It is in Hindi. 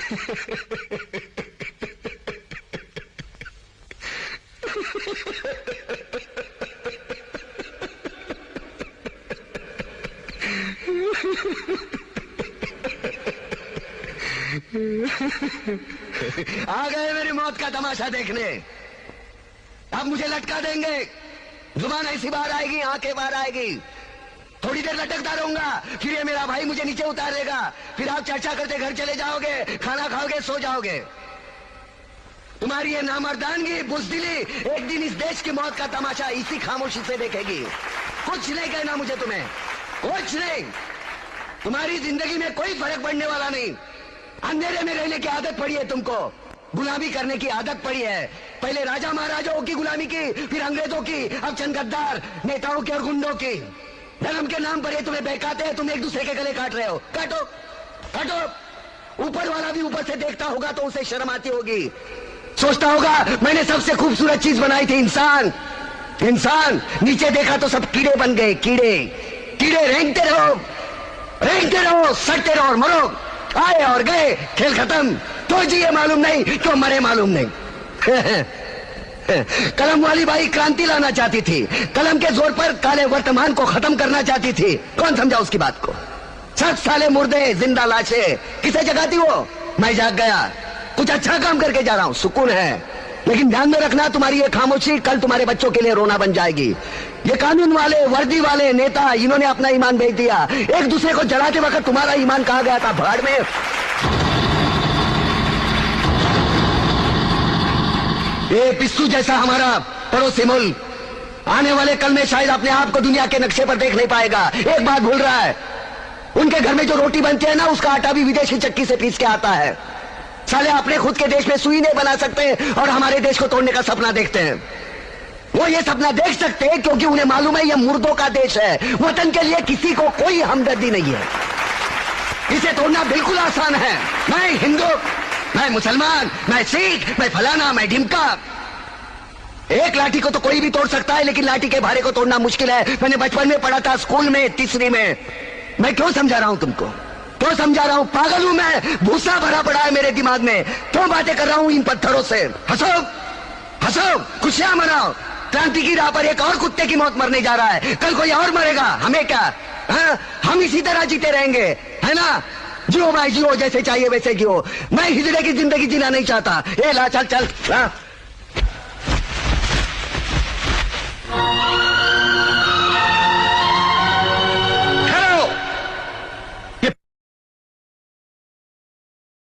आ गए मेरी मौत का तमाशा देखने। अब मुझे लटका देंगे, जुबान ऐसी बाहर आएगी, आंखें बाहर आएगी, थोड़ी देर लटकता रहूंगा, फिर ये मेरा भाई मुझे नीचे उतारेगा, फिर आप चर्चा करते घर चले जाओगे, खाना खाओगे, सो जाओगे। तुम्हारी ये नामर्दानगी, बुज़दिली एक दिन इस देश की मौत का तमाशा इसी खामोशी से देखेगी। कुछ नहीं कहना मुझे, तुम्हें कुछ नहीं। तुम्हारी जिंदगी में कोई फर्क पड़ने वाला नहीं। अंधेरे में रहने की आदत पड़ी है तुमको, गुलामी करने की आदत पड़ी है। पहले राजा महाराजाओं की गुलामी की, फिर अंग्रेजों की, अब चंद गद्दार नेताओं के और गुंडों की। धर्म के नाम पर ये तुम्हें बहकाते हैं, तुम एक दूसरे के गले काट रहे हो। काटो काटो। ऊपर वाला भी ऊपर से देखता होगा तो उसे शर्म आती होगी, सोचता होगा मैंने सबसे खूबसूरत चीज बनाई थी, इंसान। इंसान नीचे देखा तो सब कीड़े बन गए, कीड़े कीड़े। रेंगते रहो, सड़ते रहो और मरो। आए और गए, खेल खत्म। तो जिए मालूम नहीं, तो मरे मालूम नहीं। कलम वाली बाई क्रांति लाना चाहती थी, कलम के जोर पर काले वर्तमान को खत्म करना चाहती थी। कौन समझा उसकी बात को? 60 साले मुर्दे, जिंदा लाशें, किसे जगाती वो? मैं जाग गया, कुछ अच्छा काम करके जा रहा हूं, सुकून है। लेकिन ध्यान में रखना, तुम्हारी ये खामोशी कल तुम्हारे बच्चों के लिए रोना बन जाएगी। ये कानून वाले, वर्दी वाले नेता, इन्होंने अपना ईमान बेच दिया। एक दूसरे को जलाते वक्त तुम्हारा ईमान कहाँ गया था? भाड़ में। ये पिस्सू जैसा हमारा पड़ोसी मुल्क आने वाले कल में शायद अपने आप को दुनिया के नक्शे पर देख नहीं पाएगा। एक बात भूल रहा है, उनके घर में जो रोटी बनती है ना, उसका आटा भी विदेशी चक्की से पीस के आता है। साले अपने खुद के देश में सुई नहीं बना सकते और हमारे देश को तोड़ने का सपना देखते हैं। वो ये सपना देख सकते हैं क्योंकि उन्हें मालूम है ये मुर्दों का देश है। वतन के लिए किसी को कोई हमदर्दी नहीं है। इसे तोड़ना बिल्कुल आसान है। मैं हिंदू, मैं मुसलमान, मैं सिख, मैं फलाना, मैं ढिमका। एक लाठी को तो कोई भी तोड़ सकता है, लेकिन लाठी के भारे को तोड़ना मुश्किल है। मैंने बचपन में पढ़ा था, स्कूल में, तीसरी में। मैं क्यों समझा रहा हूं तुमको? क्यों समझा रहा हूं? पागल हूं मैं? भूसा भरा पड़ा है मेरे दिमाग में। क्यों बातें कर रहा हूं इन पत्थरों से? हंसो हंसो, खुशियां मनाओ। क्रांति की राह पर एक और कुत्ते की मौत मरने जा रहा है, कल कोई और मरेगा। हमें क्या? हाँ, हम इसी तरह जीते रहेंगे, है ना? जियो भाई जियो, जैसे चाहिए वैसे जियो। मैं हिजड़े की जिंदगी जीना नहीं चाहता। ए ला, चल चल।